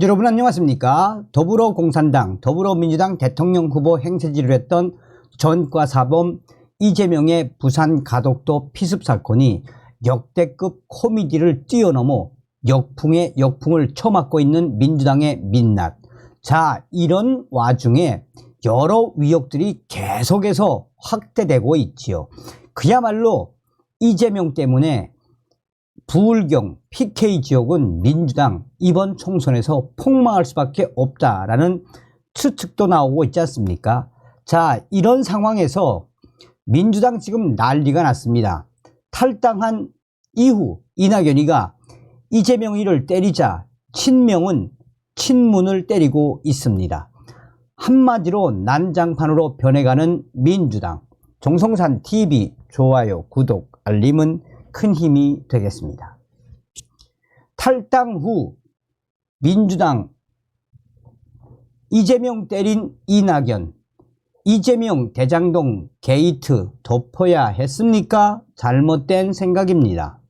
여러분 안녕하십니까? 더불어공산당, 더불어민주당 대통령 후보 행세지를 했던 전과사범 이재명의 부산 가덕도 피습 사건이 역대급 코미디를 뛰어넘어 역풍에 역풍을 쳐맞고 있는 민주당의 민낯. 자, 이런 와중에 여러 위협들이 계속해서 확대되고 있지요. 그야말로 이재명 때문에 부울경 PK 지역은 민주당 이번 총선에서 폭망할 수밖에 없다라는 추측도 나오고 있지 않습니까? 자, 이런 상황에서 민주당 지금 난리가 났습니다. 탈당한 이후 이낙연이가 이재명이를 때리자 친명은 친문을 때리고 있습니다. 한마디로 난장판으로 변해가는 민주당. 정성산 TV 좋아요, 구독, 알림은 큰 힘이 되겠습니다. 탈당 후 민주당 이재명 때린 이낙연, 이재명 대장동 게이트 덮어야 했습니까? 잘못된 생각입니다.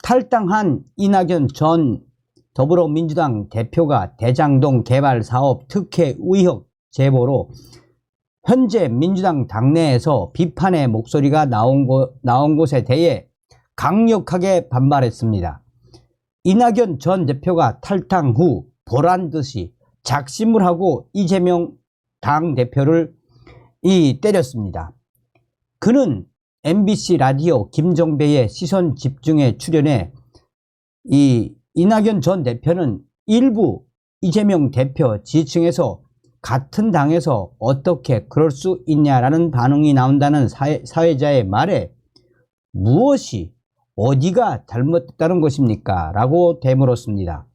탈당한 이낙연 전 더불어민주당 대표가 대장동 개발 사업 특혜 의혹 제보로 현재 민주당 당내에서 비판의 목소리가 나온 곳에 대해 강력하게 반발했습니다. 이낙연 전 대표가 탈당 후 보란듯이 작심을 하고 이재명 당대표를 때렸습니다. 그는 MBC 라디오 김정배의 시선 집중에 출연해 이낙연 전 대표는 일부 이재명 대표 지층에서 같은 당에서 어떻게 그럴 수 있냐라는 반응이 나온다는 사회자의 말에 무엇이 어디가 잘못됐다는 것입니까? 라고 되물었습니다.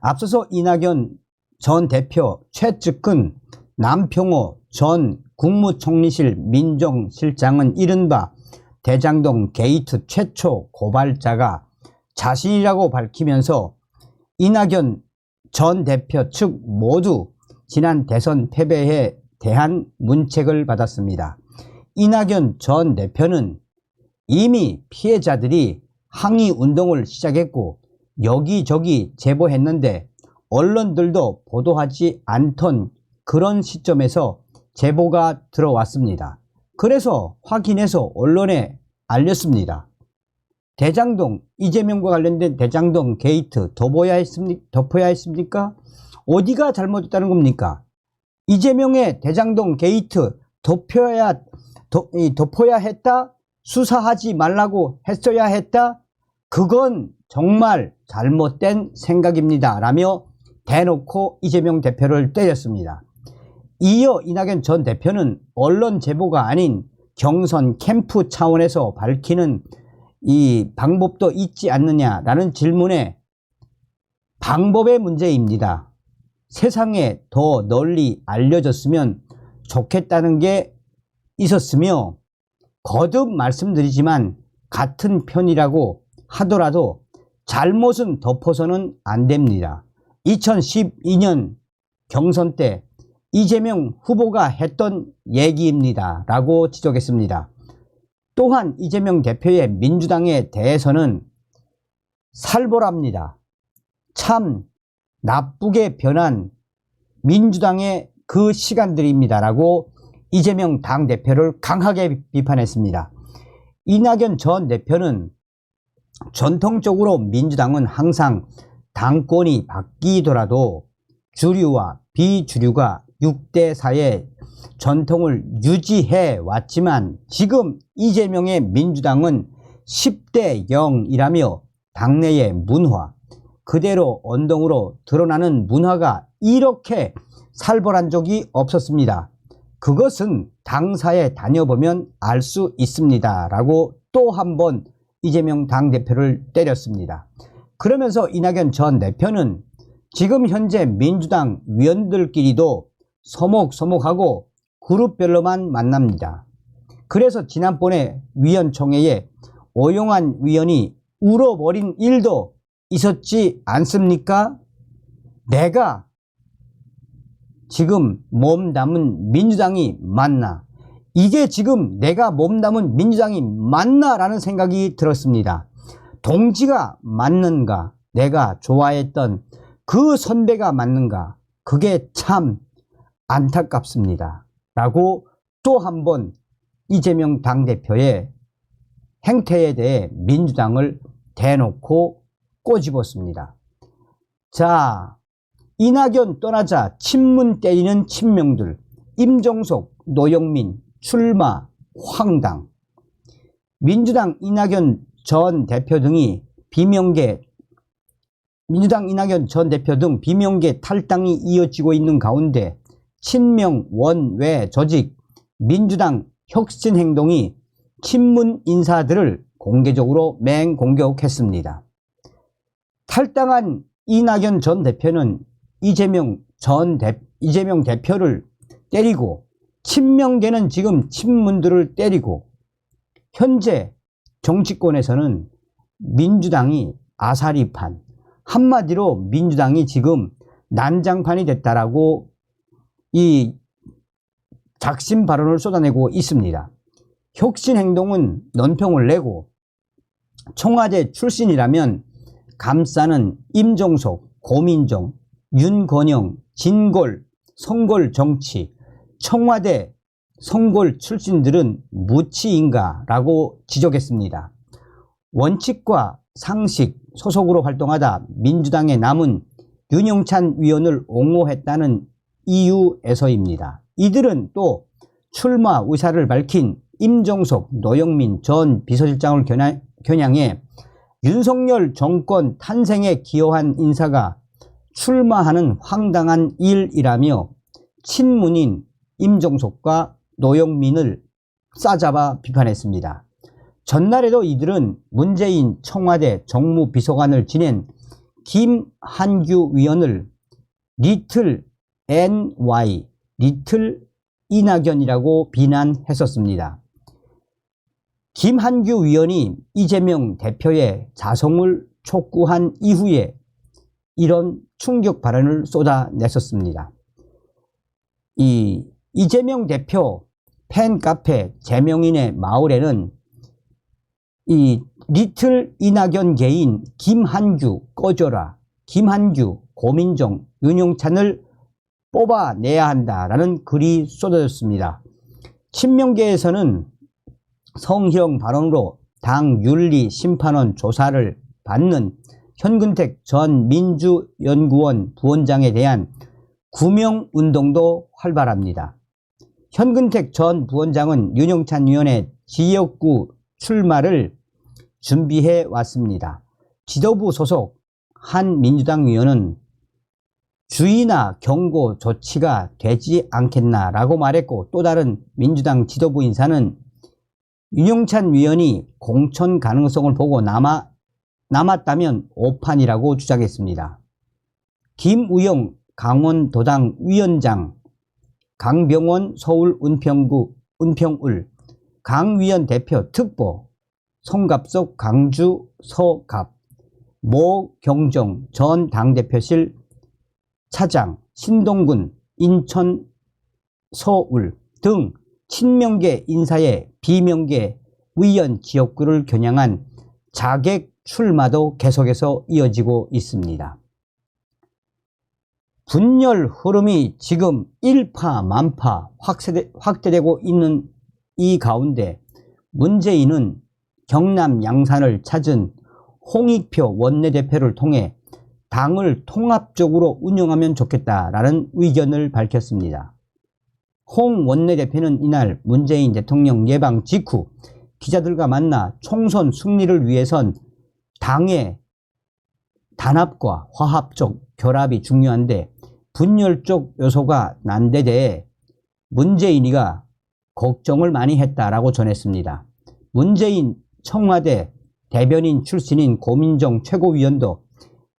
앞서서 이낙연 전 대표 최측근 남평호 전 국무총리실 민정실장은 이른바 대장동 게이트 최초 고발자가 자신이라고 밝히면서 이낙연 전 대표 측 모두 지난 대선 패배에 대한 문책을 받았습니다. 이낙연 전 대표는 이미 피해자들이 항의 운동을 시작했고 여기저기 제보했는데 언론들도 보도하지 않던 그런 시점에서 제보가 들어왔습니다. 그래서 확인해서 언론에 알렸습니다. 대장동, 이재명과 관련된 대장동 게이트 덮어야 했습니까? 어디가 잘못됐다는 겁니까? 이재명의 대장동 게이트 덮어야 했다? 수사하지 말라고 했어야 했다? 그건 정말 잘못된 생각입니다. 라며 대놓고 이재명 대표를 때렸습니다. 이어 이낙연 전 대표는 언론 제보가 아닌 경선 캠프 차원에서 밝히는 이 방법도 있지 않느냐라는 질문에 방법의 문제입니다. 세상에 더 널리 알려졌으면 좋겠다는 게 있었으며 거듭 말씀드리지만 같은 편이라고 하더라도 잘못은 덮어서는 안 됩니다. 2012년 경선 때 이재명 후보가 했던 얘기입니다. 라고 지적했습니다. 또한 이재명 대표의 민주당에 대해서는 살벌합니다. 참 나쁘게 변한 민주당의 그 시간들입니다. 라고 이재명 당대표를 강하게 비판했습니다. 이낙연 전 대표는 전통적으로 민주당은 항상 당권이 바뀌더라도 주류와 비주류가 6대4의 전통을 유지해 왔지만 지금 이재명의 민주당은 10대 0이라며 당내의 문화, 그대로 언동으로 드러나는 문화가 이렇게 살벌한 적이 없었습니다. 그것은 당사에 다녀보면 알 수 있습니다. 라고 또 한 번 이재명 당대표를 때렸습니다. 그러면서 이낙연 전 대표는 지금 현재 민주당 위원들끼리도 서먹서먹하고 그룹별로만 만납니다. 그래서 지난번에 위원총회에 오용환 위원이 울어버린 일도 있었지 않습니까? 내가 지금 몸담은 민주당이 맞나? 이게 지금 내가 몸담은 민주당이 맞나? 라는 생각이 들었습니다. 동지가 맞는가? 내가 좋아했던 그 선배가 맞는가? 그게 참 안타깝습니다. 라고 또 한 번 이재명 당대표의 행태에 대해 민주당을 대놓고 꼬집었습니다. 자, 이낙연 떠나자 친문 때리는 친명들, 임종석, 노영민, 출마, 황당. 민주당 이낙연 전 대표 등이 비명계 탈당이 이어지고 있는 가운데 친명 원외 조직 민주당 혁신행동이 친문 인사들을 공개적으로 맹공격했습니다. 탈당한 이낙연 전 대표는 이재명 대표를 때리고, 친명계는 지금 친문들을 때리고, 현재 정치권에서는 민주당이 아사리판, 한마디로 민주당이 지금 난장판이 됐다라고 이 작심 발언을 쏟아내고 있습니다. 혁신행동은 논평을 내고 청와대 출신이라면 감싸는 임종석, 고민정, 윤건영, 진골, 성골 정치, 청와대 성골 출신들은 무치인가라고 지적했습니다. 원칙과 상식 소속으로 활동하다 민주당에 남은 윤영찬 위원을 옹호했다는 이유에서입니다. 이들은 또 출마 의사를 밝힌 임종석, 노영민 전 비서실장을 겨냥해 윤석열 정권 탄생에 기여한 인사가 출마하는 황당한 일이라며 친문인 임종석과 노영민을 싸잡아 비판했습니다. 전날에도 이들은 문재인 청와대 정무비서관을 지낸 김한규 위원을 리틀 NY, 리틀 이낙연이라고 비난했었습니다. 김한규 위원이 이재명 대표의 자성을 촉구한 이후에 이런 충격 발언을 쏟아냈었습니다. 이재명 대표 팬카페 제명인의 마을에는 이 리틀 이낙연 개인 김한규 꺼져라, 김한규, 고민정, 윤영찬을 뽑아내야 한다라는 글이 쏟아졌습니다. 친명계에서는 성희롱 발언으로 당 윤리심판원 조사를 받는 현근택 전 민주연구원 부원장에 대한 구명운동도 활발합니다. 현근택 전 부원장은 윤영찬 의원의 지역구 출마를 준비해 왔습니다. 지도부 소속 한 민주당 의원은 주의나 경고 조치가 되지 않겠나라고 말했고, 또 다른 민주당 지도부 인사는 윤영찬 위원이 공천 가능성을 보고 남았다면 오판이라고 주장했습니다. 김우영 강원도당 위원장, 강병원 서울 은평을, 강위원 대표 특보, 송갑석 강주 서갑, 모경정 전 당대표실 차장, 신동근 인천 서울 등 친명계 인사의 비명계 위원 지역구를 겨냥한 자객 출마도 계속해서 이어지고 있습니다. 분열 흐름이 지금 일파만파 확대되고 있는 이 가운데 문재인은 경남 양산을 찾은 홍익표 원내대표를 통해 당을 통합적으로 운영하면 좋겠다라는 의견을 밝혔습니다. 홍 원내대표는 이날 문재인 대통령 예방 직후 기자들과 만나 총선 승리를 위해선 당의 단합과 화합적 결합이 중요한데 분열적 요소가 난 데 대해 문재인이가 걱정을 많이 했다라고 전했습니다. 문재인 청와대 대변인 출신인 고민정 최고위원도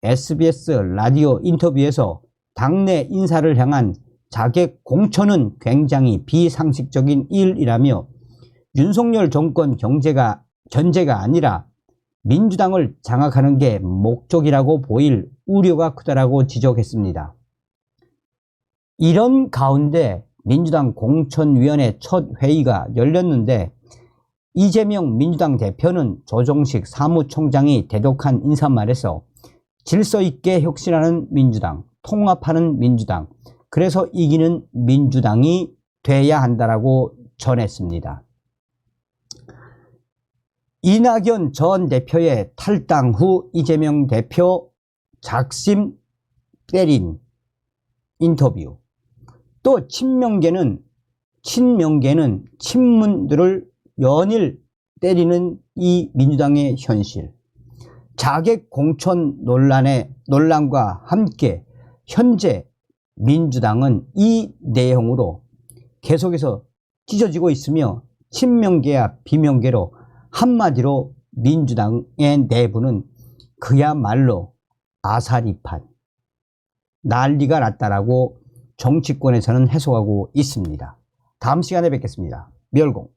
SBS 라디오 인터뷰에서 당내 인사를 향한 자객 공천은 굉장히 비상식적인 일이라며 윤석열 정권 견제가 아니라 민주당을 장악하는 게 목적이라고 보일 우려가 크다라고 지적했습니다. 이런 가운데 민주당 공천위원회 첫 회의가 열렸는데 이재명 민주당 대표는 조정식 사무총장이 대독한 인사말에서 질서 있게 혁신하는 민주당, 통합하는 민주당, 그래서 이기는 민주당이 돼야 한다라고 전했습니다. 이낙연 전 대표의 탈당 후 이재명 대표 작심 때린 인터뷰. 또 친명계는 친문들을 연일 때리는 이 민주당의 현실. 자객 공천 논란과 함께 현재 민주당은 이 내용으로 계속해서 찢어지고 있으며 친명계와 비명계로 한마디로 민주당의 내부는 그야말로 아사리판, 난리가 났다라고 정치권에서는 해석하고 있습니다. 다음 시간에 뵙겠습니다. 멸공.